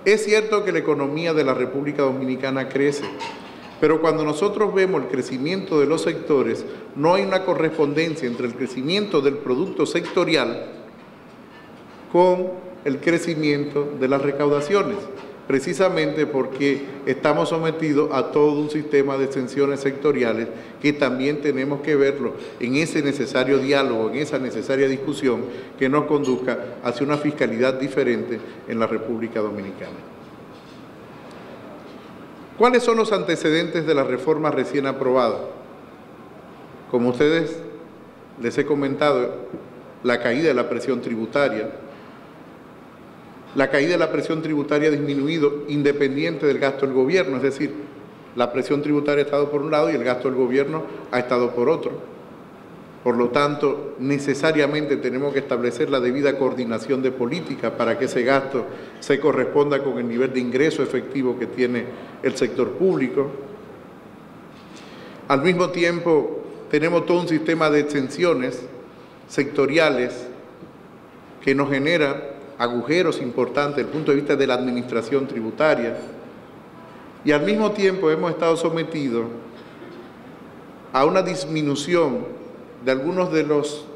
Es cierto que la economía de la República Dominicana crece, pero cuando nosotros vemos el crecimiento de los sectores, no hay una correspondencia entre el crecimiento del producto sectorial con el crecimiento de las recaudaciones, precisamente porque estamos sometidos a todo un sistema de exenciones sectoriales que también tenemos que verlo en ese necesario diálogo, en esa necesaria discusión que nos conduzca hacia una fiscalidad diferente en la República Dominicana. ¿Cuáles son los antecedentes de la reforma recién aprobada? Como ustedes les he comentado, la caída de la presión tributaria. La caída de la presión tributaria ha disminuido independiente del gasto del gobierno, es decir, la presión tributaria ha estado por un lado y el gasto del gobierno ha estado por otro. Por lo tanto, necesariamente tenemos que establecer la debida coordinación de políticas para que ese gasto se corresponda con el nivel de ingreso efectivo que tiene el sector público. Al mismo tiempo, tenemos todo un sistema de exenciones sectoriales que nos genera agujeros importantes desde el punto de vista de la administración tributaria, y al mismo tiempo hemos estado sometidos a una disminución de algunos de los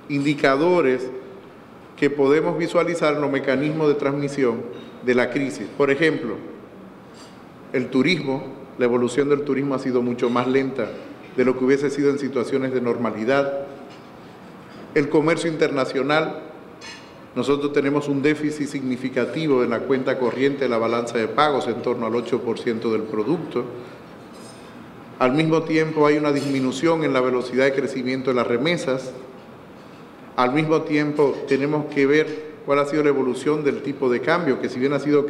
indicadores que podemos visualizar en los mecanismos de transmisión de la crisis. Por ejemplo, el turismo, la evolución del turismo ha sido mucho más lenta de lo que hubiese sido en situaciones de normalidad. El comercio internacional, nosotros tenemos un déficit significativo en la cuenta corriente de la balanza de pagos, en torno al 8% del producto. Al mismo tiempo hay una disminución en la velocidad de crecimiento de las remesas. Al mismo tiempo tenemos que ver cuál ha sido la evolución del tipo de cambio, que si bien ha sido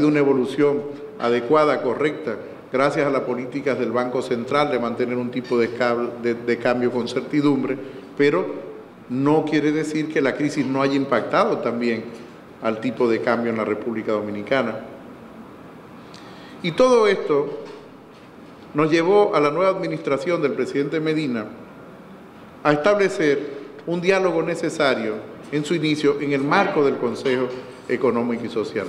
una evolución adecuada, correcta, gracias a las políticas del Banco Central de mantener un tipo de cambio con certidumbre, pero no quiere decir que la crisis no haya impactado también al tipo de cambio en la República Dominicana. Y todo esto nos llevó a la nueva administración del presidente Medina a establecer un diálogo necesario en su inicio en el marco del Consejo Económico y Social.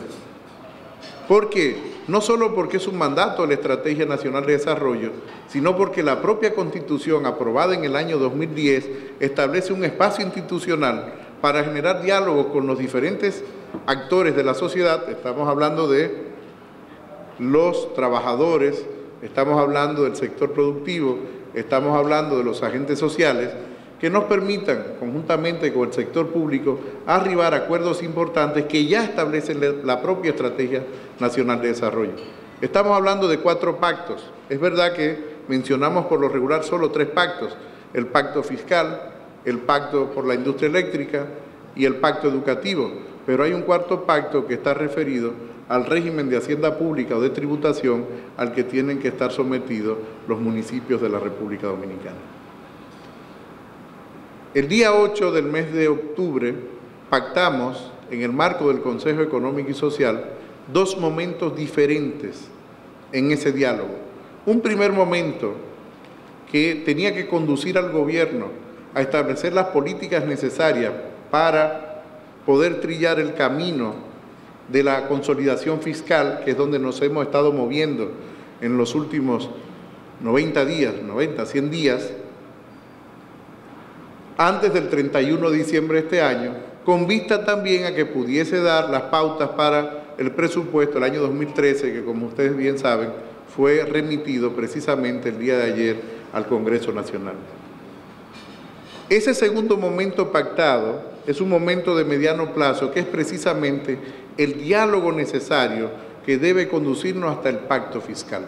¿Por qué? No solo porque es un mandato de la Estrategia Nacional de Desarrollo, sino porque la propia Constitución, aprobada en el año 2010, establece un espacio institucional para generar diálogo con los diferentes actores de la sociedad. Estamos hablando de los trabajadores, estamos hablando del sector productivo, estamos hablando de los agentes sociales, que nos permitan, conjuntamente con el sector público, arribar a acuerdos importantes que ya establecen la propia Estrategia Nacional de Desarrollo. Estamos hablando de 4 pactos. Es verdad que mencionamos por lo regular solo 3 pactos: el pacto fiscal, el pacto por la industria eléctrica y el pacto educativo, pero hay un 4º pacto que está referido al régimen de hacienda pública o de tributación al que tienen que estar sometidos los municipios de la República Dominicana. El día 8 del mes de octubre pactamos, en el marco del Consejo Económico y Social, 2 momentos diferentes en ese diálogo. Un primer momento que tenía que conducir al gobierno a establecer las políticas necesarias para poder trillar el camino de la consolidación fiscal, que es donde nos hemos estado moviendo en los últimos 90 días, 100 días, antes del 31 de diciembre de este año, con vista también a que pudiese dar las pautas para el presupuesto del año 2013, que como ustedes bien saben, fue remitido precisamente el día de ayer al Congreso Nacional. Ese segundo momento pactado es un momento de mediano plazo, que es precisamente el diálogo necesario que debe conducirnos hasta el pacto fiscal.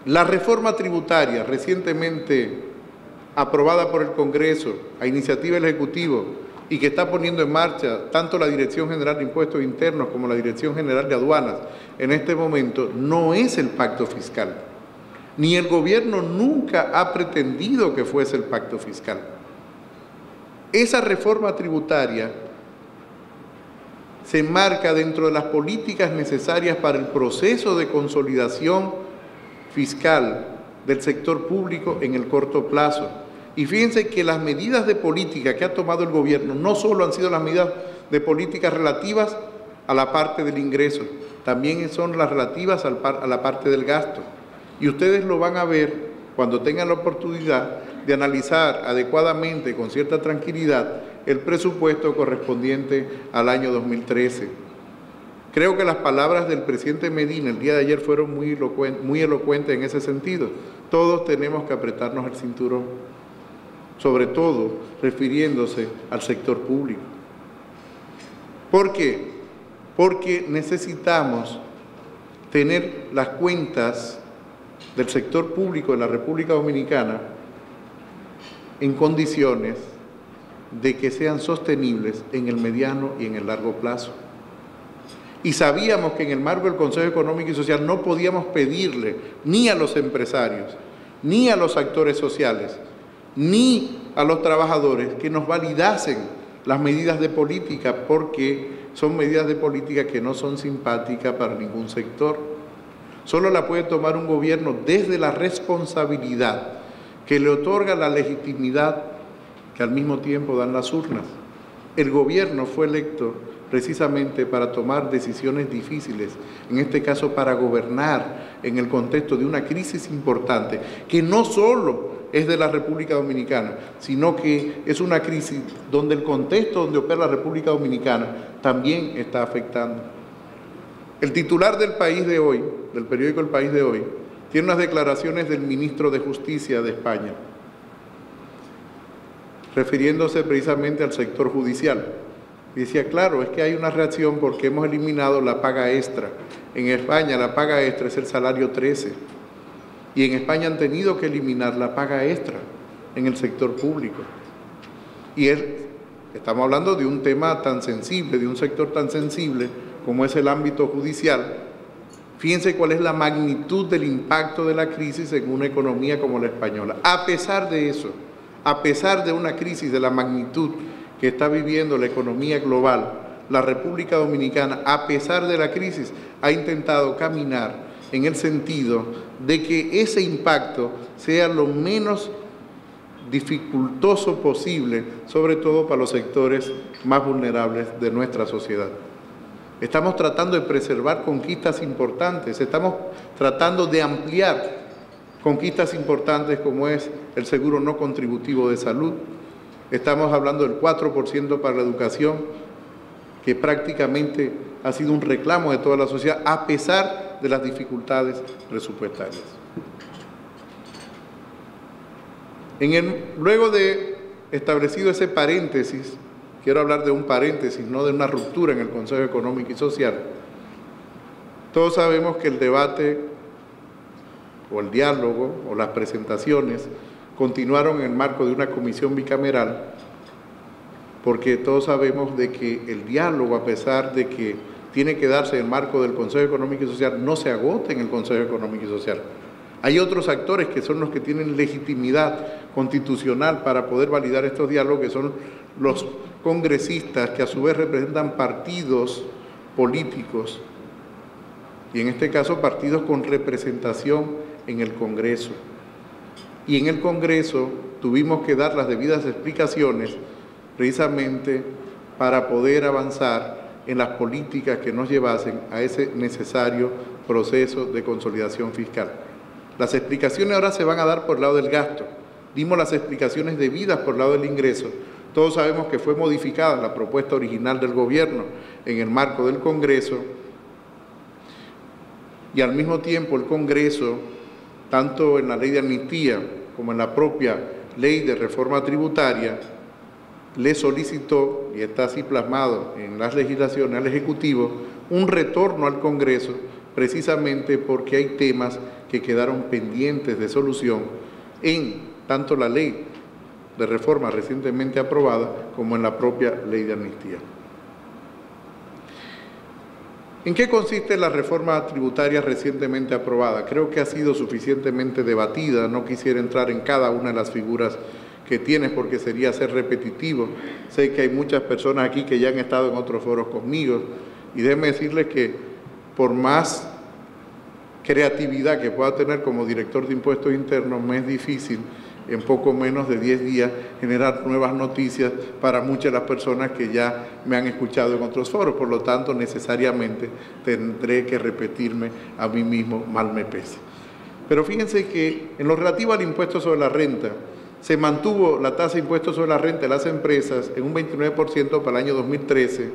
La reforma tributaria recientemente aprobada por el Congreso a iniciativa del Ejecutivo y que está poniendo en marcha tanto la Dirección General de Impuestos Internos como la Dirección General de Aduanas en este momento, no es el pacto fiscal, ni el gobierno nunca ha pretendido que fuese el pacto fiscal. Esa reforma tributaria se enmarca dentro de las políticas necesarias para el proceso de consolidación fiscal del sector público en el corto plazo. Y fíjense que las medidas de política que ha tomado el gobierno no solo han sido las medidas de políticas relativas a la parte del ingreso, también son las relativas a la parte del gasto. Y ustedes lo van a ver cuando tengan la oportunidad de analizar adecuadamente, con cierta tranquilidad, el presupuesto correspondiente al año 2013. Creo que las palabras del presidente Medina el día de ayer fueron muy elocuentes en ese sentido. Todos tenemos que apretarnos el cinturón, sobre todo refiriéndose al sector público. ¿Por qué? Porque necesitamos tener las cuentas del sector público de la República Dominicana en condiciones de que sean sostenibles en el mediano y en el largo plazo. Y sabíamos que en el marco del Consejo Económico y Social no podíamos pedirle ni a los empresarios, ni a los actores sociales, ni a los trabajadores que nos validasen las medidas de política, porque son medidas de política que no son simpáticas para ningún sector. Solo la puede tomar un gobierno desde la responsabilidad que le otorga la legitimidad que al mismo tiempo dan las urnas. El gobierno fue electo precisamente para tomar decisiones difíciles, en este caso para gobernar en el contexto de una crisis importante, que no solo es de la República Dominicana, sino que es una crisis donde el contexto donde opera la República Dominicana también está afectando. El titular del País de hoy, del periódico El País de hoy, tiene unas declaraciones del ministro de Justicia de España, refiriéndose precisamente al sector judicial. Y decía, claro, es que hay una reacción porque hemos eliminado la paga extra. En España la paga extra es el salario 13. Y en España han tenido que eliminar la paga extra en el sector público. Y estamos hablando de un tema tan sensible, de un sector tan sensible como es el ámbito judicial. Fíjense cuál es la magnitud del impacto de la crisis en una economía como la española. A pesar de eso, a pesar de una crisis de la magnitud que está viviendo la economía global, la República Dominicana, a pesar de la crisis, ha intentado caminar en el sentido de que ese impacto sea lo menos dificultoso posible, sobre todo para los sectores más vulnerables de nuestra sociedad. Estamos tratando de preservar conquistas importantes, estamos tratando de ampliar conquistas importantes como es el seguro no contributivo de salud. Estamos hablando del 4% para la educación, que prácticamente ha sido un reclamo de toda la sociedad, a pesar de las dificultades presupuestarias. Luego de establecido ese paréntesis, quiero hablar de un paréntesis, no de una ruptura en el Consejo Económico y Social. Todos sabemos que el debate o el diálogo o las presentaciones continuaron en el marco de una comisión bicameral, porque todos sabemos de que el diálogo, a pesar de que tiene que darse en el marco del Consejo Económico y Social, no se agota en el Consejo Económico y Social. Hay otros actores que son los que tienen legitimidad constitucional para poder validar estos diálogos, que son los congresistas, que a su vez representan partidos políticos, y en este caso partidos con representación en el Congreso. Y en el Congreso tuvimos que dar las debidas explicaciones precisamente para poder avanzar en las políticas que nos llevasen a ese necesario proceso de consolidación fiscal. Las explicaciones ahora se van a dar por el lado del gasto. Dimos las explicaciones debidas por el lado del ingreso. Todos sabemos que fue modificada la propuesta original del gobierno en el marco del Congreso, y al mismo tiempo el Congreso, tanto en la ley de amnistía como en la propia ley de reforma tributaria, le solicitó, y está así plasmado en las legislaciones al Ejecutivo, un retorno al Congreso, precisamente porque hay temas que quedaron pendientes de solución en tanto la ley de reforma recientemente aprobada como en la propia ley de amnistía. ¿En qué consiste la reforma tributaria recientemente aprobada? Creo que ha sido suficientemente debatida, no quisiera entrar en cada una de las figuras que tiene porque sería ser repetitivo. Sé que hay muchas personas aquí que ya han estado en otros foros conmigo, y déjenme decirles que por más creatividad que pueda tener como director de impuestos internos, me es difícil en poco menos de 10 días generar nuevas noticias para muchas de las personas que ya me han escuchado en otros foros. Por lo tanto, necesariamente tendré que repetirme a mí mismo, mal me pese. Pero fíjense que en lo relativo al impuesto sobre la renta, se mantuvo la tasa de impuesto sobre la renta de las empresas en un 29% para el año 2013,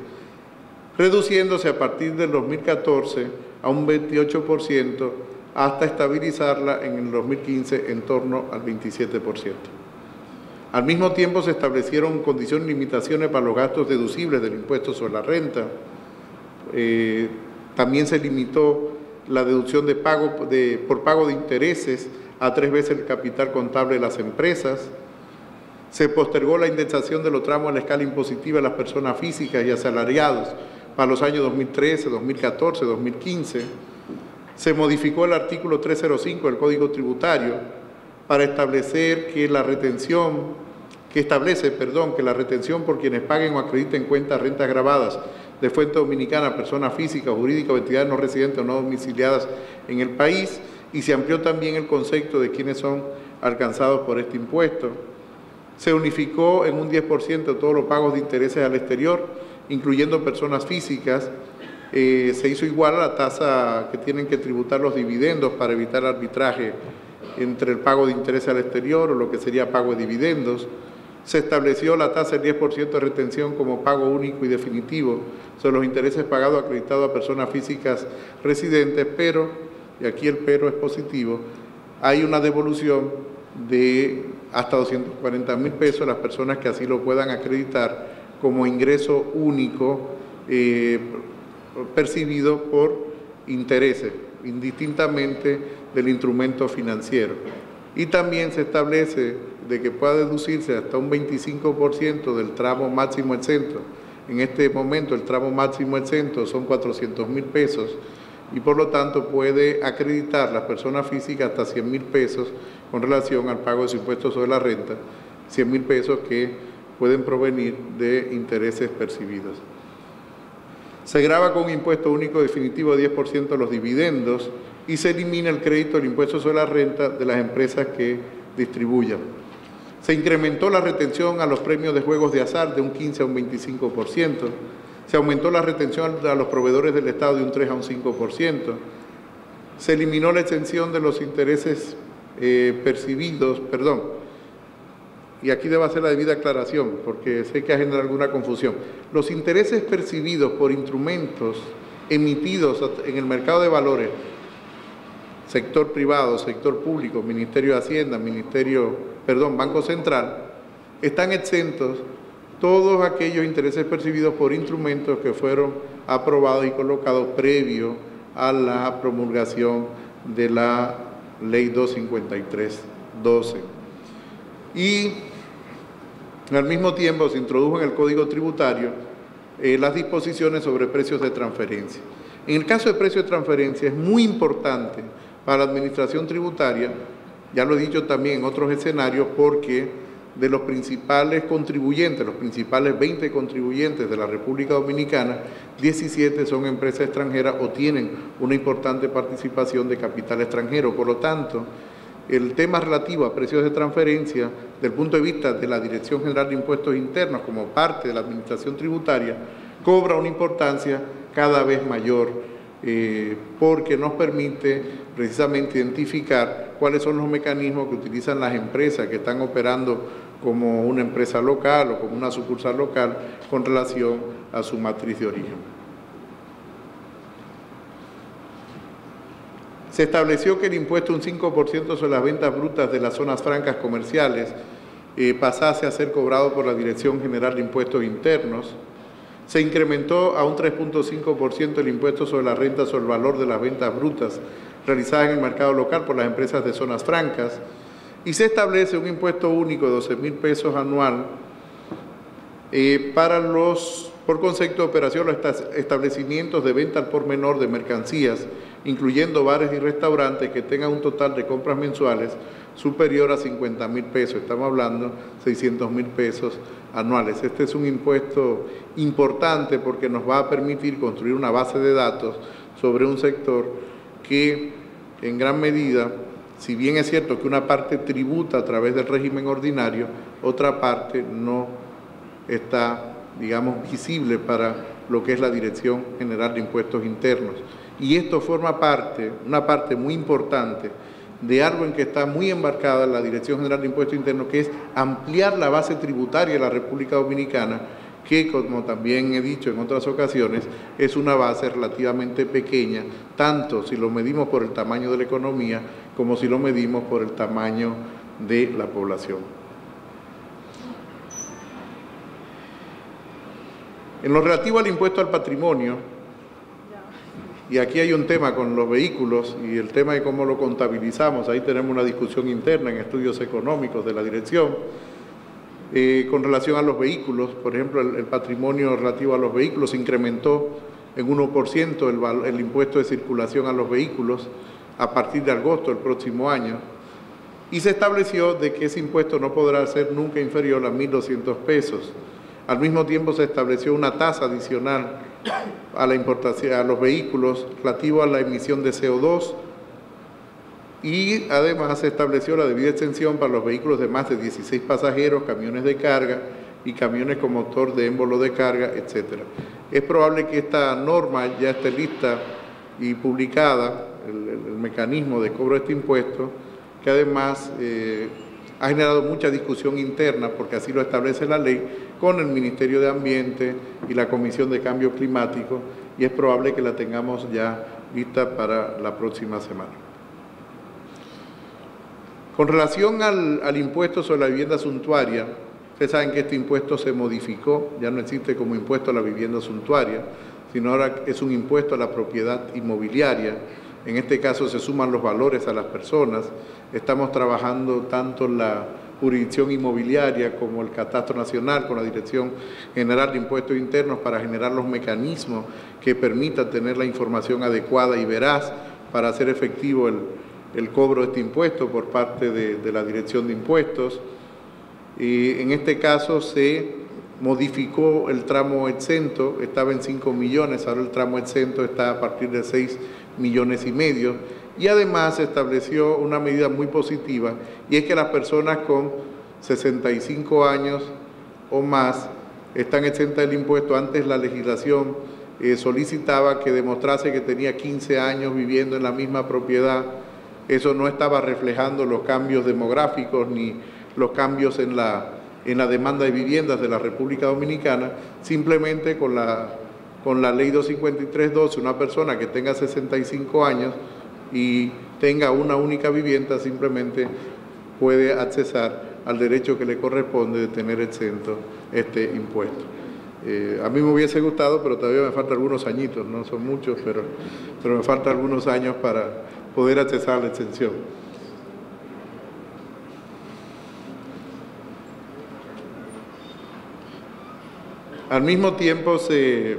reduciéndose a partir del 2014 a un 28%, hasta estabilizarla en el 2015 en torno al 27%. Al mismo tiempo se establecieron condiciones y limitaciones para los gastos deducibles del impuesto sobre la renta. También se limitó la deducción por pago de intereses a 3 veces el capital contable de las empresas. Se postergó la indexación de los tramos a la escala impositiva de las personas físicas y asalariados para los años 2013, 2014, 2015. Se modificó el artículo 305 del Código Tributario para establecer que la retención por quienes paguen o acrediten cuentas rentas grabadas de fuente dominicana a personas físicas, jurídicas o entidades no residentes o no domiciliadas en el país, y se amplió también el concepto de quienes son alcanzados por este impuesto. Se unificó en un 10% todos los pagos de intereses al exterior, incluyendo personas físicas. Se hizo igual a la tasa que tienen que tributar los dividendos para evitar arbitraje entre el pago de intereses al exterior o lo que sería pago de dividendos. Se estableció la tasa del 10% de retención como pago único y definitivo sobre los intereses pagados acreditados a personas físicas residentes, pero, y aquí el pero es positivo, hay una devolución de hasta 240.000 pesos a las personas que así lo puedan acreditar como ingreso único percibido por intereses, indistintamente del instrumento financiero. Y también se establece de que pueda deducirse hasta un 25% del tramo máximo exento. En este momento el tramo máximo exento son 400.000 pesos y por lo tanto puede acreditar las personas físicas hasta 100.000 pesos con relación al pago de su impuesto sobre la renta, 100.000 pesos que pueden provenir de intereses percibidos. Se grava con un impuesto único definitivo de 10% de los dividendos y se elimina el crédito del impuesto sobre la renta de las empresas que distribuyan. Se incrementó la retención a los premios de juegos de azar de un 15 a un 25%. Se aumentó la retención a los proveedores del Estado de un 3 a un 5%. Se eliminó la exención de los intereses percibidos, y aquí debo hacer la debida aclaración, porque sé que ha generado alguna confusión. Los intereses percibidos por instrumentos emitidos en el mercado de valores, sector privado, sector público, Ministerio de Hacienda, Banco Central, están exentos todos aquellos intereses percibidos por instrumentos que fueron aprobados y colocados previo a la promulgación de la Ley 253/12. Y al mismo tiempo se introdujo en el Código Tributario las disposiciones sobre precios de transferencia. En el caso de precios de transferencia es muy importante para la administración tributaria, ya lo he dicho también en otros escenarios, porque de los principales contribuyentes, los principales 20 contribuyentes de la República Dominicana, 17 son empresas extranjeras o tienen una importante participación de capital extranjero. Por lo tanto, el tema relativo a precios de transferencia, desde el punto de vista de la Dirección General de Impuestos Internos como parte de la Administración Tributaria, cobra una importancia cada vez mayor porque nos permite precisamente identificar cuáles son los mecanismos que utilizan las empresas que están operando como una empresa local o como una sucursal local con relación a su matriz de origen. Se estableció que el impuesto un 5% sobre las ventas brutas de las zonas francas comerciales pasase a ser cobrado por la Dirección General de Impuestos Internos. Se incrementó a un 3.5% el impuesto sobre la renta sobre el valor de las ventas brutas realizadas en el mercado local por las empresas de zonas francas. Y se establece un impuesto único de 12.000 pesos anual por concepto de operación, los establecimientos de venta al por menor de mercancías, incluyendo bares y restaurantes que tengan un total de compras mensuales superior a 50.000 pesos. Estamos hablando de 600.000 pesos anuales. Este es un impuesto importante porque nos va a permitir construir una base de datos sobre un sector que en gran medida si bien es cierto que una parte tributa a través del régimen ordinario, otra parte no está, digamos, visible para lo que es la Dirección General de Impuestos Internos. Y esto forma parte, una parte muy importante, de algo en que está muy embarcada la Dirección General de Impuestos Internos, que es ampliar la base tributaria de la República Dominicana, que, como también he dicho en otras ocasiones, es una base relativamente pequeña, tanto si lo medimos por el tamaño de la economía, como si lo medimos por el tamaño de la población. En lo relativo al impuesto al patrimonio, y aquí hay un tema con los vehículos y el tema de cómo lo contabilizamos, ahí tenemos una discusión interna en estudios económicos de la dirección. Con relación a los vehículos, por ejemplo, el patrimonio relativo a los vehículos incrementó en 1% el impuesto de circulación a los vehículos a partir de agosto del próximo año, y se estableció de que ese impuesto no podrá ser nunca inferior a 1.200 pesos. Al mismo tiempo se estableció una tasa adicional a la importación, a los vehículos relativo a la emisión de CO2, y además se estableció la debida exención para los vehículos de más de 16 pasajeros, camiones de carga y camiones con motor de émbolo de carga, etc. Es probable que esta norma ya esté lista y publicada, el mecanismo de cobro de este impuesto, que además ha generado mucha discusión interna, porque así lo establece la ley, con el Ministerio de Ambiente y la Comisión de Cambio Climático, y es probable que la tengamos ya lista para la próxima semana. Con relación al impuesto sobre la vivienda suntuaria, ustedes saben que este impuesto se modificó, ya no existe como impuesto a la vivienda suntuaria, sino ahora es un impuesto a la propiedad inmobiliaria. En este caso se suman los valores a las personas. Estamos trabajando tanto la jurisdicción inmobiliaria como el Catastro Nacional con la Dirección General de Impuestos Internos para generar los mecanismos que permitan tener la información adecuada y veraz para hacer efectivo el cobro de este impuesto por parte de la Dirección de Impuestos. Y en este caso se modificó el tramo exento, estaba en 5 millones, ahora el tramo exento está a partir de 6,5 millones, y además se estableció una medida muy positiva, y es que las personas con 65 años o más están exentas del impuesto. Antes la legislación solicitaba que demostrase que tenía 15 años viviendo en la misma propiedad. Eso no estaba reflejando los cambios demográficos ni los cambios en la demanda de viviendas de la República Dominicana. Simplemente con la ley 253/12, una persona que tenga 65 años y tenga una única vivienda simplemente puede accesar al derecho que le corresponde de tener exento este impuesto. A mí me hubiese gustado, pero todavía me faltan algunos añitos, no son muchos, pero me faltan algunos años para poder accesar a la exención. Al mismo tiempo se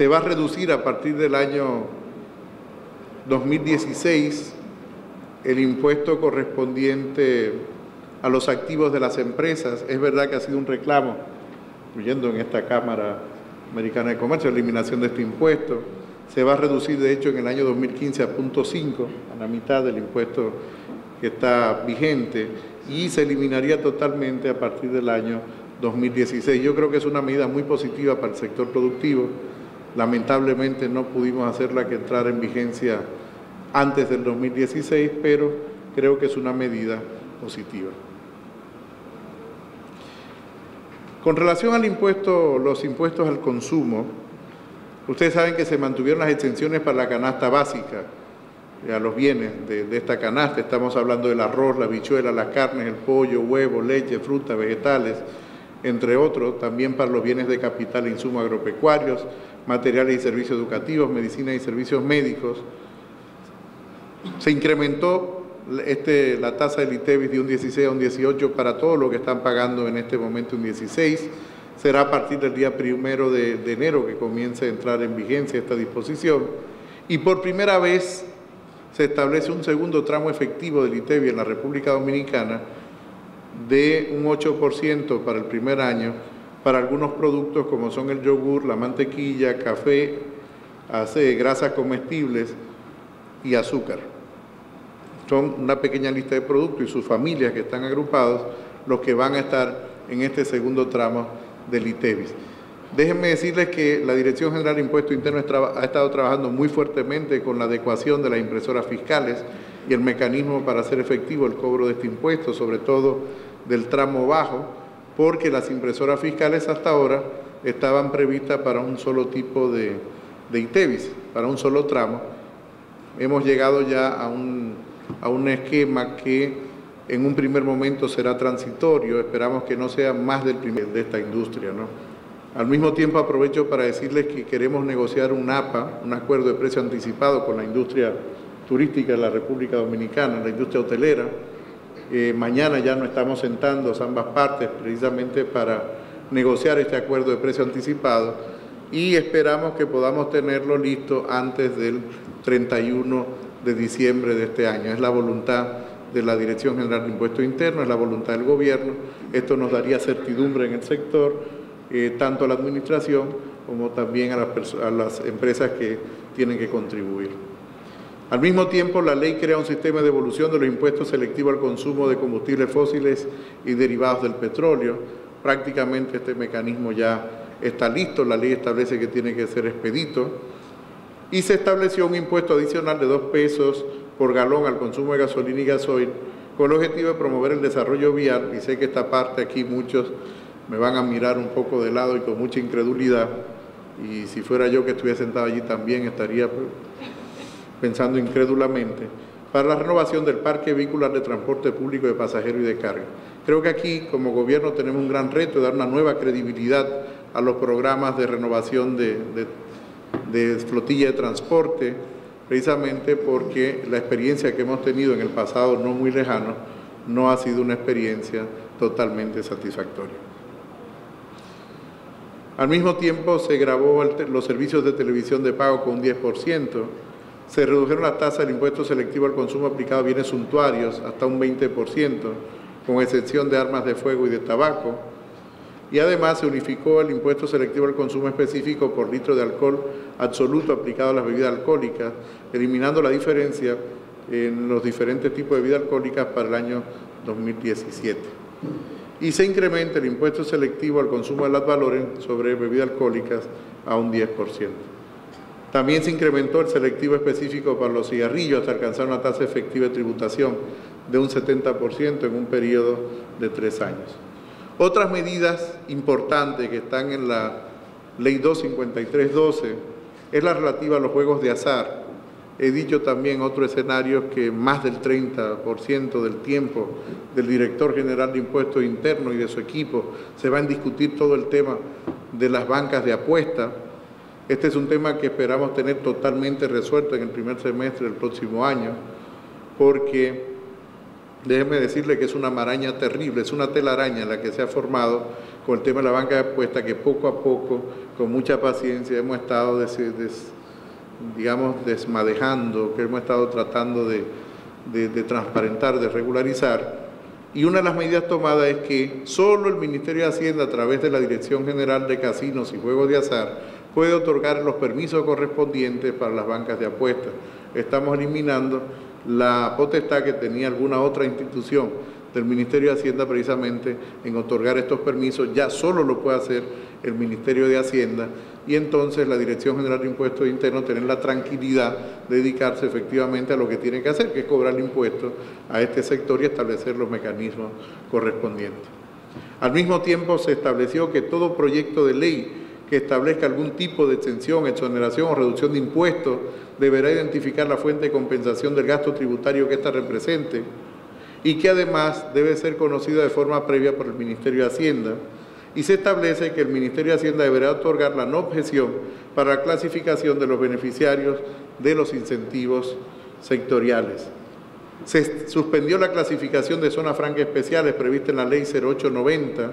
va a reducir a partir del año 2016 el impuesto correspondiente a los activos de las empresas. Es verdad que ha sido un reclamo, incluyendo en esta Cámara Americana de Comercio, la eliminación de este impuesto. Se va a reducir, de hecho, en el año 2015 a 0.5, a la mitad del impuesto que está vigente, y se eliminaría totalmente a partir del año 2016. Yo creo que es una medida muy positiva para el sector productivo. Lamentablemente no pudimos hacerla que entrara en vigencia antes del 2016, pero creo que es una medida positiva. Con relación al impuesto, los impuestos al consumo, ustedes saben que se mantuvieron las exenciones para la canasta básica, a los bienes de esta canasta. Estamos hablando del arroz, la habichuela, las carnes, el pollo, huevo, leche, fruta, vegetales, entre otros. También para los bienes de capital e insumos agropecuarios, materiales y servicios educativos, medicina y servicios médicos. Se incrementó la tasa del ITEVIS de un 16 a un 18 para todo lo que están pagando en este momento un 16. Será a partir del día 1 de enero que comience a entrar en vigencia esta disposición. Y por primera vez se establece un segundo tramo efectivo del ITEVIS en la República Dominicana de un 8% para el primer año para algunos productos como son el yogur, la mantequilla, café, grasas comestibles y azúcar. son una pequeña lista de productos y sus familias que están agrupados los que van a estar en este segundo tramo del ITEVIS. Déjenme decirles que la Dirección General de Impuestos Internos ha estado trabajando muy fuertemente con la adecuación de las impresoras fiscales y el mecanismo para hacer efectivo el cobro de este impuesto, sobre todo del tramo bajo, porque las impresoras fiscales hasta ahora estaban previstas para un solo tipo de ITEVIS, para un solo tramo. Hemos llegado ya a un esquema que en un primer momento será transitorio, esperamos que no sea más del primer de esta industria, ¿no? Al mismo tiempo aprovecho para decirles que queremos negociar un APA, un acuerdo de precio anticipado con la industria turística de la República Dominicana, la industria hotelera. Mañana ya nos estamos sentando ambas partes precisamente para negociar este acuerdo de precio anticipado y esperamos que podamos tenerlo listo antes del 31 de diciembre de este año. Es la voluntad de la Dirección General de Impuestos Internos, es la voluntad del gobierno. Esto nos daría certidumbre en el sector, tanto a la administración como también a las empresas que tienen que contribuir. Al mismo tiempo, la ley crea un sistema de devolución de los impuestos selectivos al consumo de combustibles fósiles y derivados del petróleo. Prácticamente este mecanismo ya está listo, la ley establece que tiene que ser expedito y se estableció un impuesto adicional de 2 pesos por galón al consumo de gasolina y gasoil con el objetivo de promover el desarrollo vial, y sé que esta parte aquí muchos me van a mirar un poco de lado y con mucha incredulidad, y si fuera yo que estuviera sentado allí también estaría pensando incrédulamente, para la renovación del parque vehicular de transporte público de pasajeros y de carga. Creo que aquí, como gobierno, tenemos un gran reto de dar una nueva credibilidad a los programas de renovación de flotilla de transporte, precisamente porque la experiencia que hemos tenido en el pasado no muy lejano no ha sido una experiencia totalmente satisfactoria. Al mismo tiempo, se gravó los servicios de televisión de pago con un 10%, se redujeron las tasas del impuesto selectivo al consumo aplicado a bienes suntuarios hasta un 20%, con excepción de armas de fuego y de tabaco, y además se unificó el impuesto selectivo al consumo específico por litro de alcohol absoluto aplicado a las bebidas alcohólicas, eliminando la diferencia en los diferentes tipos de bebidas alcohólicas para el año 2017. Y se incrementa el impuesto selectivo al consumo de ad valorem sobre bebidas alcohólicas a un 10%. También se incrementó el selectivo específico para los cigarrillos hasta alcanzar una tasa efectiva de tributación de un 70% en un periodo de 3 años. Otras medidas importantes que están en la Ley 253/12 es la relativa a los juegos de azar. He dicho también otros escenarios que más del 30% del tiempo del director general de Impuestos Internos y de su equipo se va a discutir todo el tema de las bancas de apuesta. Este es un tema que esperamos tener totalmente resuelto en el primer semestre del próximo año, porque déjenme decirle que es una maraña terrible, es una telaraña la que se ha formado con el tema de la banca de apuesta, que poco a poco, con mucha paciencia, hemos estado desmadejando, que hemos estado tratando de transparentar, de regularizar. Y una de las medidas tomadas es que solo el Ministerio de Hacienda, a través de la Dirección General de Casinos y Juegos de Azar, puede otorgar los permisos correspondientes para las bancas de apuestas. Estamos eliminando la potestad que tenía alguna otra institución del Ministerio de Hacienda precisamente en otorgar estos permisos. Ya solo lo puede hacer el Ministerio de Hacienda, y entonces la Dirección General de Impuestos Internos tener la tranquilidad de dedicarse efectivamente a lo que tiene que hacer, que es cobrar el impuesto a este sector y establecer los mecanismos correspondientes. Al mismo tiempo, se estableció que todo proyecto de ley que establezca algún tipo de exención, exoneración o reducción de impuestos deberá identificar la fuente de compensación del gasto tributario que ésta represente, y que además debe ser conocida de forma previa por el Ministerio de Hacienda, y se establece que el Ministerio de Hacienda deberá otorgar la no objeción para la clasificación de los beneficiarios de los incentivos sectoriales. Se suspendió la clasificación de zonas francas especiales prevista en la Ley 0890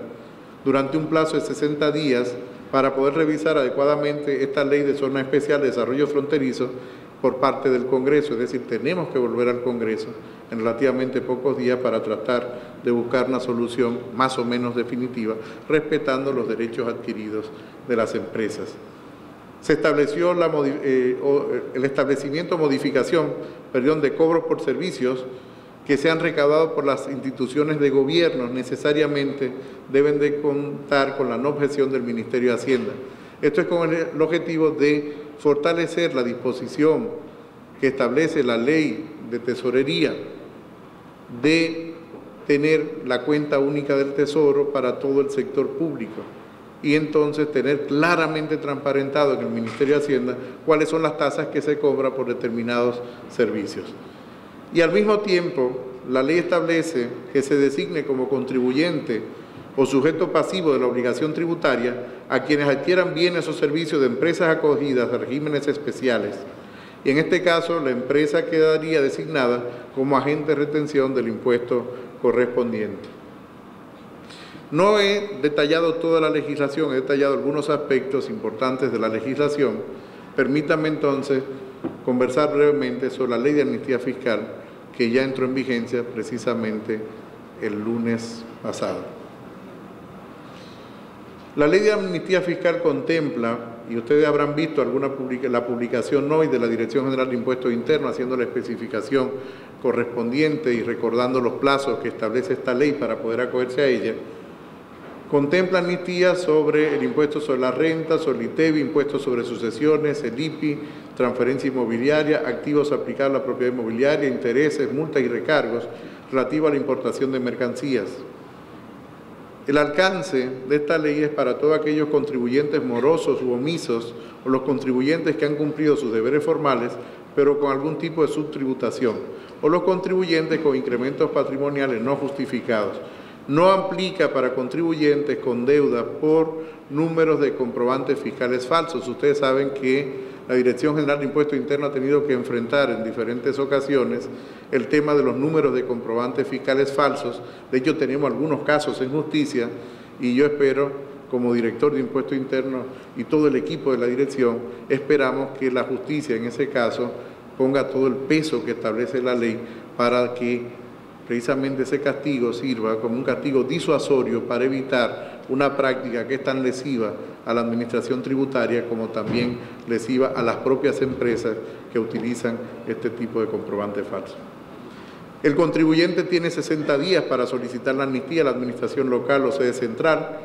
durante un plazo de 60 días para poder revisar adecuadamente esta Ley de Zonas Especiales de Desarrollo Fronterizo por parte del Congreso. Es decir, tenemos que volver al Congreso en relativamente pocos días para tratar de buscar una solución más o menos definitiva, respetando los derechos adquiridos de las empresas. Se estableció el establecimiento o modificación, de cobros por servicios que sean recaudados por las instituciones de gobierno necesariamente deben de contar con la no objeción del Ministerio de Hacienda. Esto es con el objetivo de fortalecer la disposición que establece la Ley de Tesorería de tener la cuenta única del Tesoro para todo el sector público y entonces tener claramente transparentado en el Ministerio de Hacienda cuáles son las tasas que se cobran por determinados servicios. Y al mismo tiempo, la ley establece que se designe como contribuyente o sujeto pasivo de la obligación tributaria a quienes adquieran bienes o servicios de empresas acogidas a regímenes especiales. Y en este caso, la empresa quedaría designada como agente de retención del impuesto correspondiente. No he detallado toda la legislación, he detallado algunos aspectos importantes de la legislación. Permítanme entonces conversar brevemente sobre la Ley de Amnistía Fiscal, que ya entró en vigencia precisamente el lunes pasado. La Ley de Amnistía Fiscal contempla, y ustedes habrán visto la publicación hoy de la Dirección General de Impuestos Internos haciendo la especificación correspondiente y recordando los plazos que establece esta ley para poder acogerse a ella, contempla amnistía sobre el impuesto sobre la renta, sobre el ITEVI, impuestos sobre sucesiones, el IPI, transferencia inmobiliaria, activos aplicables a la propiedad inmobiliaria, intereses, multas y recargos relativos a la importación de mercancías. El alcance de esta ley es para todos aquellos contribuyentes morosos u omisos o los contribuyentes que han cumplido sus deberes formales, pero con algún tipo de subtributación, o los contribuyentes con incrementos patrimoniales no justificados. No aplica para contribuyentes con deuda por números de comprobantes fiscales falsos. Ustedes saben que la Dirección General de Impuestos Internos ha tenido que enfrentar en diferentes ocasiones el tema de los números de comprobantes fiscales falsos. De hecho, tenemos algunos casos en justicia y yo espero, como director de Impuestos Internos y todo el equipo de la dirección, esperamos que la justicia en ese caso ponga todo el peso que establece la ley para que precisamente ese castigo sirva como un castigo disuasorio para evitar una práctica que es tan lesiva a la administración tributaria como también lesiva a las propias empresas que utilizan este tipo de comprobantes falsos. El contribuyente tiene 60 días para solicitar la amnistía a la administración local o sede central,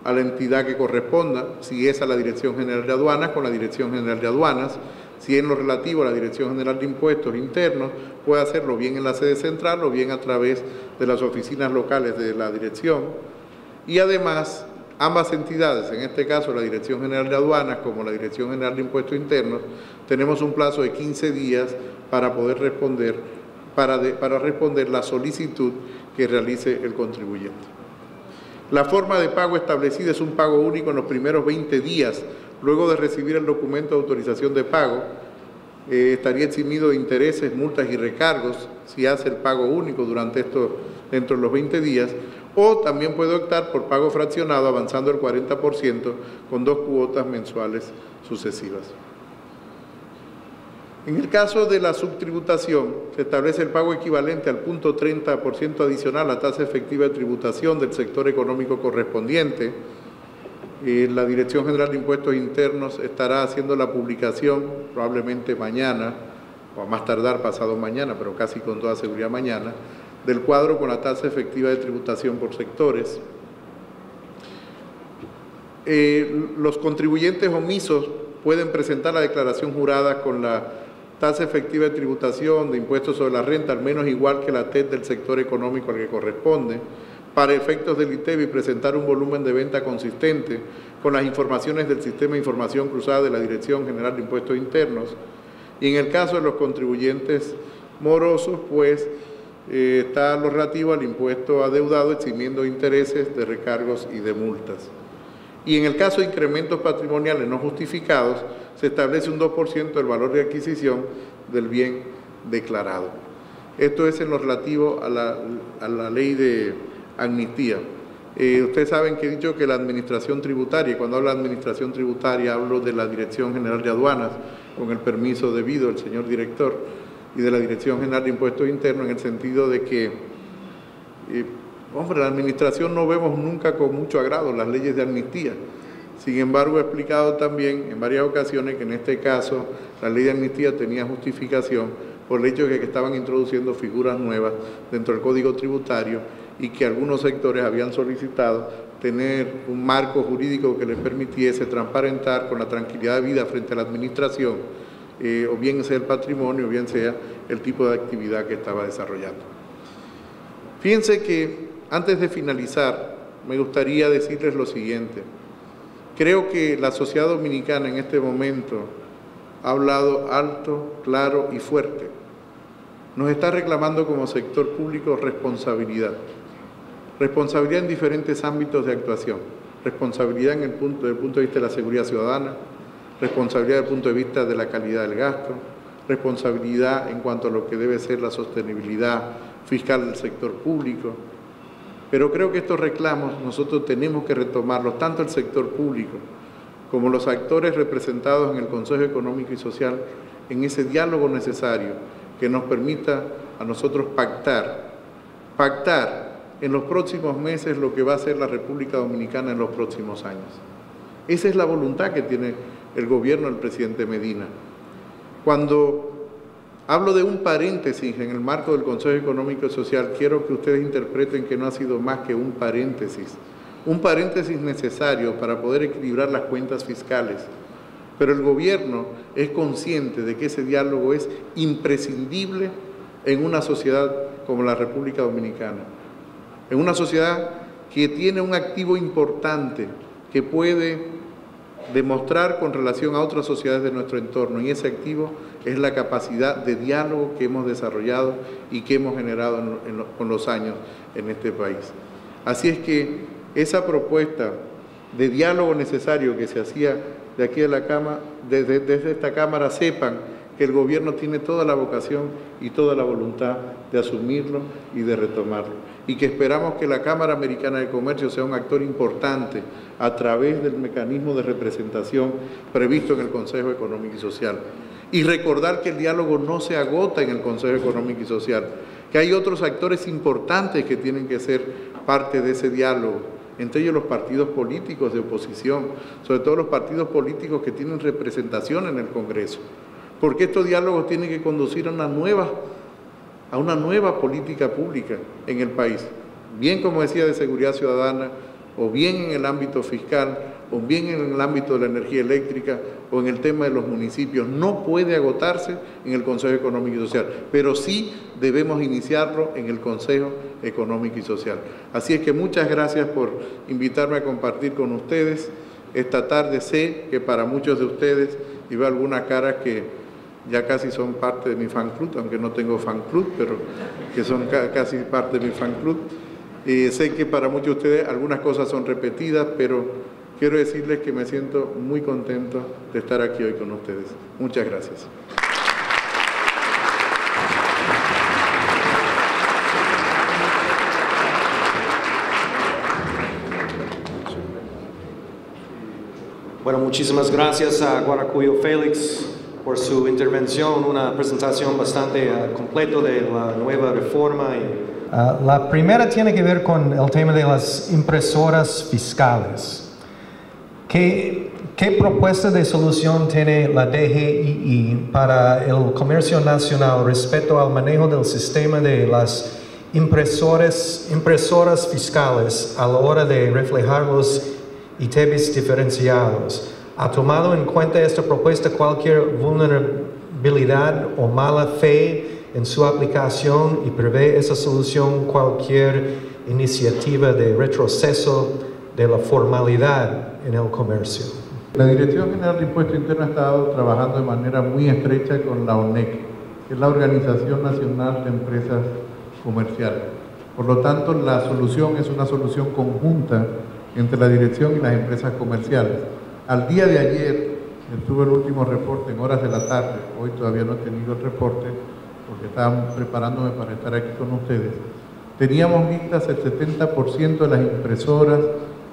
a la entidad que corresponda, si es a la Dirección General de Aduanas, con la Dirección General de Aduanas. Si en lo relativo a la Dirección General de Impuestos Internos, puede hacerlo bien en la sede central o bien a través de las oficinas locales de la dirección. Y además, ambas entidades, en este caso la Dirección General de Aduanas como la Dirección General de Impuestos Internos, tenemos un plazo de 15 días para poder responder, para responder la solicitud que realice el contribuyente. La forma de pago establecida es un pago único en los primeros 20 días, luego de recibir el documento de autorización de pago. Estaría eximido de intereses, multas y recargos si hace el pago único dentro de los 20 días, o también puede optar por pago fraccionado avanzando el 40% con 2 cuotas mensuales sucesivas. En el caso de la subtributación, se establece el pago equivalente al 0.30% adicional a la tasa efectiva de tributación del sector económico correspondiente. La Dirección General de Impuestos Internos estará haciendo la publicación probablemente mañana, o a más tardar pasado mañana, pero casi con toda seguridad mañana, del cuadro con la tasa efectiva de tributación por sectores. Los contribuyentes omisos pueden presentar la declaración jurada con la tasa efectiva de tributación de impuestos sobre la renta al menos igual que la TED del sector económico al que corresponde, para efectos del ITEVI presentar un volumen de venta consistente con las informaciones del Sistema de Información Cruzada de la Dirección General de Impuestos Internos. Y en el caso de los contribuyentes morosos, pues está lo relativo al impuesto adeudado, eximiendo intereses, de recargos y de multas. Y en el caso de incrementos patrimoniales no justificados, se establece un 2% del valor de adquisición del bien declarado. Esto es en lo relativo a la ley de amnistía. Ustedes saben que he dicho que la administración tributaria, y cuando hablo de administración tributaria hablo de la Dirección General de Aduanas, con el permiso debido del señor director, y de la Dirección General de Impuestos Internos, en el sentido de que, la administración no vemos nunca con mucho agrado las leyes de amnistía. Sin embargo, he explicado también en varias ocasiones que en este caso la ley de amnistía tenía justificación por el hecho de que estaban introduciendo figuras nuevas dentro del Código Tributario y que algunos sectores habían solicitado tener un marco jurídico que les permitiese transparentar con la tranquilidad de vida frente a la administración, o bien sea el patrimonio, o bien sea el tipo de actividad que estaba desarrollando. Fíjense que antes de finalizar, me gustaría decirles lo siguiente. Creo que la sociedad dominicana en este momento ha hablado alto, claro y fuerte. Nos está reclamando como sector público responsabilidad. Responsabilidad en diferentes ámbitos de actuación. Responsabilidad desde el punto de vista de la seguridad ciudadana, responsabilidad desde el punto de vista de la calidad del gasto, responsabilidad en cuanto a lo que debe ser la sostenibilidad fiscal del sector público. Pero creo que estos reclamos nosotros tenemos que retomarlos, tanto el sector público como los actores representados en el Consejo Económico y Social, en ese diálogo necesario que nos permita a nosotros pactar en los próximos meses lo que va a ser la República Dominicana en los próximos años. Esa es la voluntad que tiene el gobierno del presidente Medina. Cuando hablo de un paréntesis en el marco del Consejo Económico y Social, quiero que ustedes interpreten que no ha sido más que un paréntesis necesario para poder equilibrar las cuentas fiscales. Pero el gobierno es consciente de que ese diálogo es imprescindible en una sociedad como la República Dominicana, en una sociedad que tiene un activo importante que puede demostrar con relación a otras sociedades de nuestro entorno, y ese activo es la capacidad de diálogo que hemos desarrollado y que hemos generado con los años en este país. Así es que esa propuesta de diálogo necesario que se hacía de aquí de la Cámara, desde esta Cámara, sepan que el gobierno tiene toda la vocación y toda la voluntad de asumirlo y de retomarlo. Y que esperamos que la Cámara Americana de Comercio sea un actor importante a través del mecanismo de representación previsto en el Consejo Económico y Social. Y recordar que el diálogo no se agota en el Consejo Económico y Social, que hay otros actores importantes que tienen que ser parte de ese diálogo, entre ellos los partidos políticos de oposición, sobre todo los partidos políticos que tienen representación en el Congreso, porque estos diálogos tienen que conducir a una nueva política pública en el país, bien como decía de seguridad ciudadana, o bien en el ámbito fiscal, o bien en el ámbito de la energía eléctrica, o en el tema de los municipios. No puede agotarse en el Consejo Económico y Social, pero sí debemos iniciarlo en el Consejo Económico y Social. Así es que muchas gracias por invitarme a compartir con ustedes esta tarde. Sé que para muchos de ustedes, y veo algunas caras que ya casi son parte de mi fan club, aunque no tengo fan club, pero que son casi parte de mi fan club. Sé que para muchos de ustedes algunas cosas son repetidas, pero quiero decirles que me siento muy contento de estar aquí hoy con ustedes. Muchas gracias. Bueno, muchísimas gracias a Guaracuyo Félix por su intervención, una presentación bastante completa de la nueva reforma. La primera tiene que ver con el tema de las impresoras fiscales. ¿Qué propuesta de solución tiene la DGII para el comercio nacional respecto al manejo del sistema de las impresoras fiscales a la hora de reflejar los ITBs diferenciados? ¿Ha tomado en cuenta esta propuesta cualquier vulnerabilidad o mala fe en su aplicación y prevé esa solución cualquier iniciativa de retroceso de la formalidad en el comercio? La Dirección General de Impuesto Interno ha estado trabajando de manera muy estrecha con la ONEC, que es la Organización Nacional de Empresas Comerciales. Por lo tanto, la solución es una solución conjunta entre la dirección y las empresas comerciales. Al día de ayer, tuve el último reporte en horas de la tarde, hoy todavía no he tenido el reporte, porque estaban preparándome para estar aquí con ustedes. Teníamos listas el 70% de las impresoras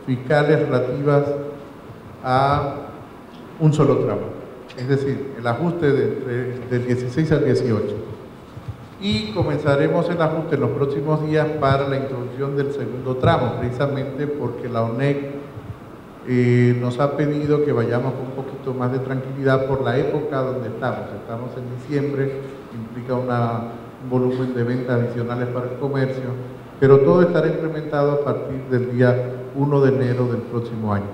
fiscales relativas a un solo tramo, es decir, el ajuste del 16 al 18. Y comenzaremos el ajuste en los próximos días para la introducción del segundo tramo, precisamente porque la ONEC nos ha pedido que vayamos con un poquito más de tranquilidad por la época donde estamos. Estamos en diciembre, implica un volumen de ventas adicionales para el comercio, pero todo estará implementado a partir del día 1 de enero del próximo año.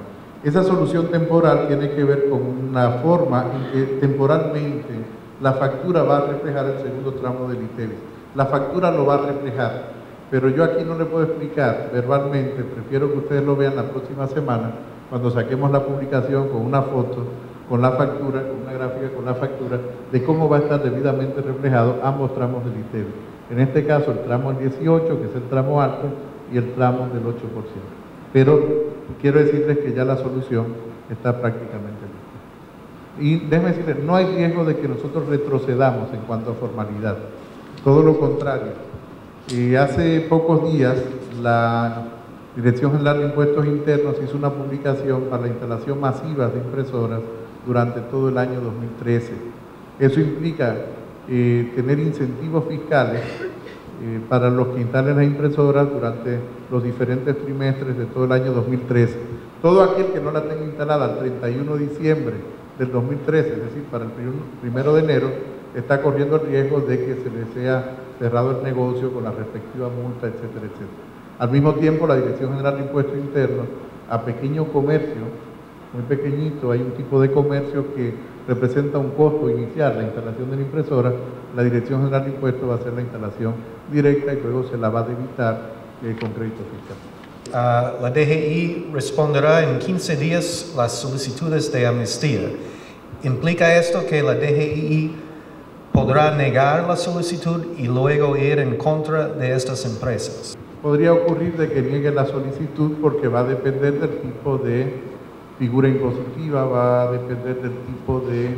Esa solución temporal tiene que ver con una forma en que temporalmente la factura va a reflejar el segundo tramo del ITEVIS. La factura lo va a reflejar, pero yo aquí no le puedo explicar verbalmente, prefiero que ustedes lo vean la próxima semana, cuando saquemos la publicación con una foto, con la factura, con una gráfica con la factura, de cómo va a estar debidamente reflejado ambos tramos del ITEVIS. En este caso el tramo del 18, que es el tramo alto, y el tramo del 8%. Pero quiero decirles que ya la solución está prácticamente lista. Y déjenme decirles, no hay riesgo de que nosotros retrocedamos en cuanto a formalidad. Todo lo contrario. Hace pocos días la Dirección General de Impuestos Internos hizo una publicación para la instalación masiva de impresoras durante todo el año 2013. Eso implica tener incentivos fiscales para los que instalen las impresoras durante los diferentes trimestres de todo el año 2013. Todo aquel que no la tenga instalada al 31 de diciembre del 2013, es decir, para el 1 de enero, está corriendo el riesgo de que se le sea cerrado el negocio con la respectiva multa, etcétera, etcétera. Al mismo tiempo, la Dirección General de Impuestos Internos, a pequeño comercio, muy pequeñito, hay un tipo de comercio que representa un costo inicial, la instalación de la impresora, la Dirección General de Impuestos va a hacer la instalación directa y luego se la va a debitar con crédito fiscal. La DGI responderá en 15 días las solicitudes de amnistía. ¿Implica esto que la DGI podrá negar la solicitud y luego ir en contra de estas empresas? Podría ocurrir de que niegue la solicitud porque va a depender del tipo de figura impositiva, va a depender del tipo de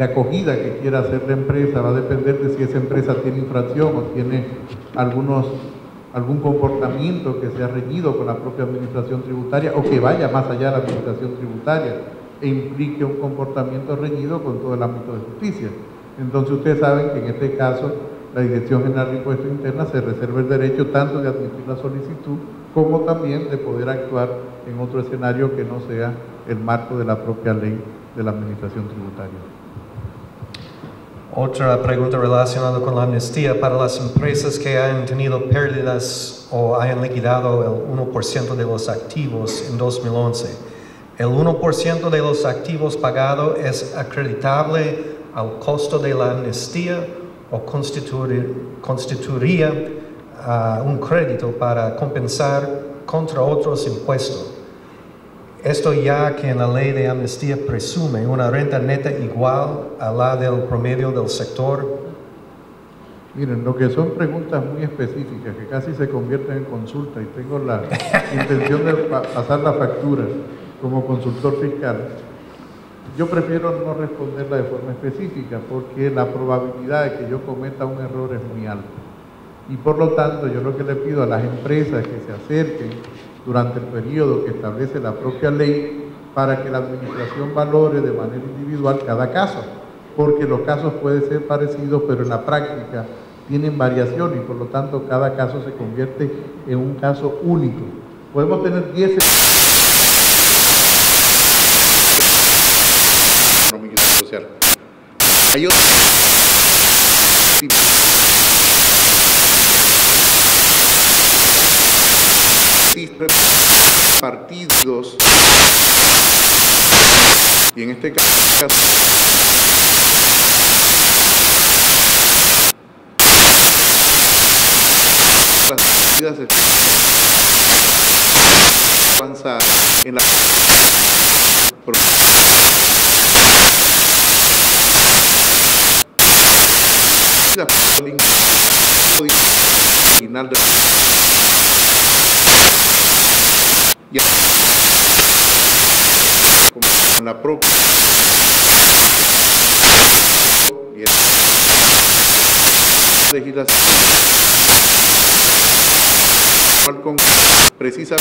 acogida que quiera hacer la empresa, va a depender de si esa empresa tiene infracción o tiene algún comportamiento que sea reñido con la propia administración tributaria o que vaya más allá de la administración tributaria e implique un comportamiento reñido con todo el ámbito de justicia. Entonces ustedes saben que en este caso la Dirección General de Impuestos Internos se reserva el derecho tanto de admitir la solicitud como también de poder actuar en otro escenario que no sea el marco de la propia ley de la administración tributaria. Otra pregunta relacionada con la amnistía para las empresas que hayan tenido pérdidas o hayan liquidado el 1% de los activos en 2011. ¿El 1% de los activos pagados es acreditable al costo de la amnistía o constituiría un crédito para compensar contra otros impuestos? Esto ya que en la ley de amnistía presume una renta neta igual a la del promedio del sector. Miren, lo que son preguntas muy específicas que casi se convierten en consulta y tengo la intención de pasar la factura como consultor fiscal. Yo prefiero no responderla de forma específica porque la probabilidad de que yo cometa un error es muy alta. Y por lo tanto, yo lo que le pido a las empresas que se acerquen durante el periodo que establece la propia ley para que la administración valore de manera individual cada caso, porque los casos pueden ser parecidos, pero en la práctica tienen variación y por lo tanto cada caso se convierte en un caso único. Podemos tener 10 social. Hay otros partidos y en este caso las medidas avanzar en la final de con la propia legislación con precisa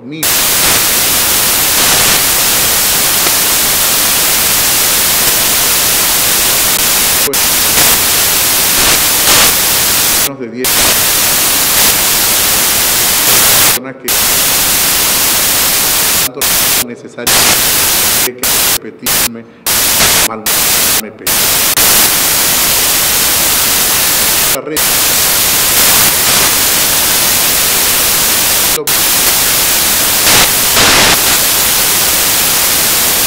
2000. Pues, menos de 10 personas que tanto necesario que repetirme mal me pega. La red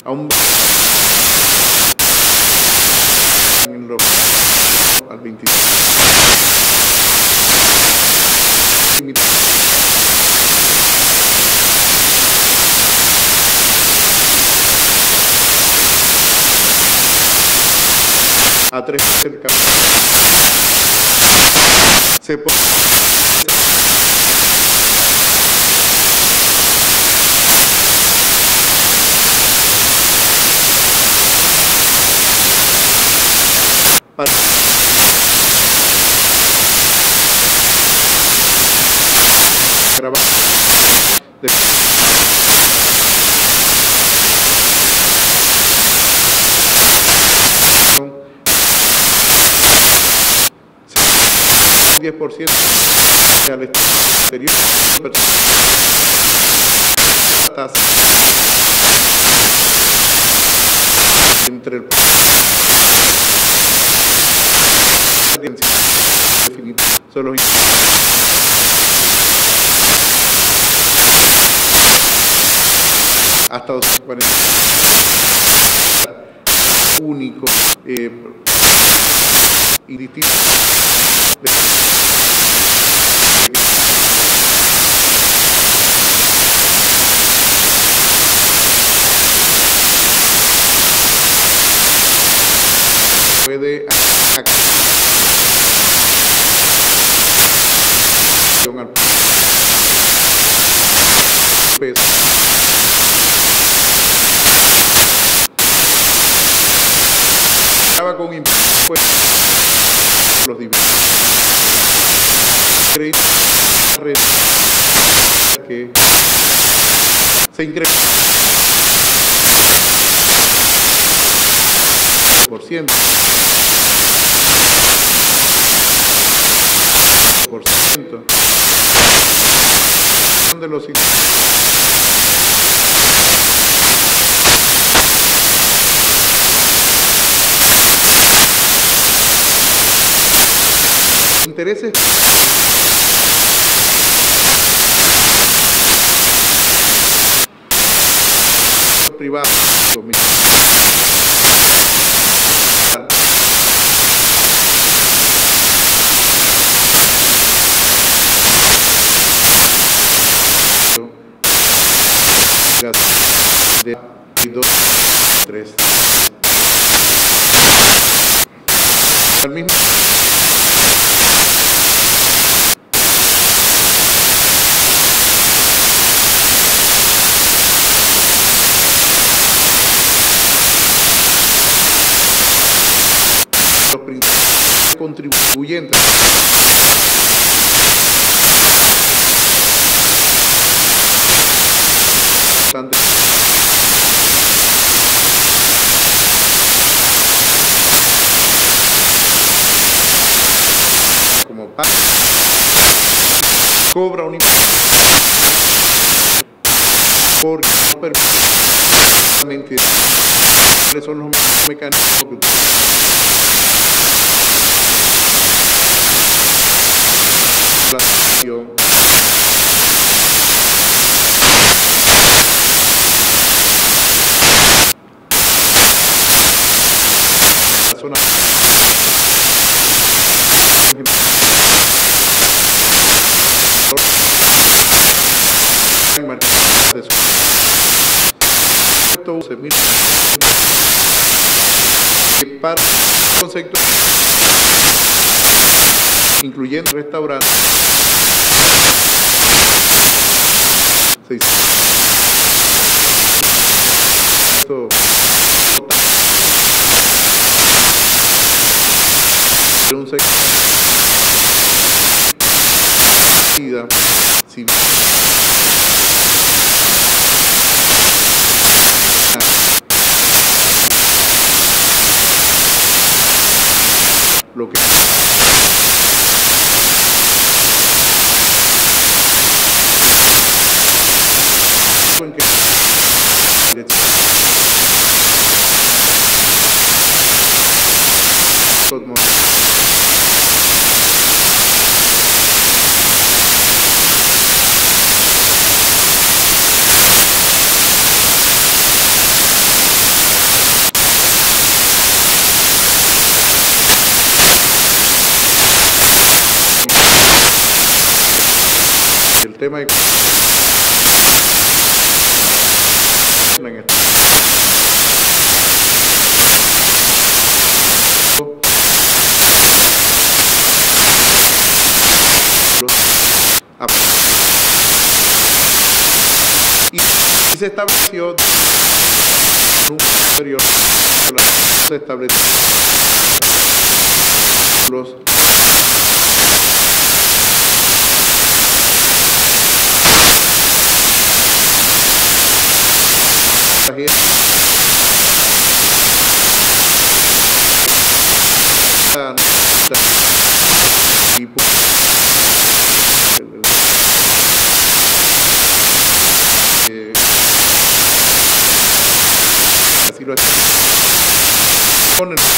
aún en lo al 23 a 3 cerca se pone para grabar de 10% al exterior tasa entre el solo hasta 240 único y distinto puede peso estaba con impuestos los dividendos créditos que se incrementa por ciento de los intereses privados de 2, 3 al mismo los principales contribuyentes como parte cobra un impuesto porque no permite cuáles son los mecanismos que la zona que para el concepto incluyendo restaurantes un sector civil lo que en que el tema de y se estableció un periodo se estableció los así lo ponen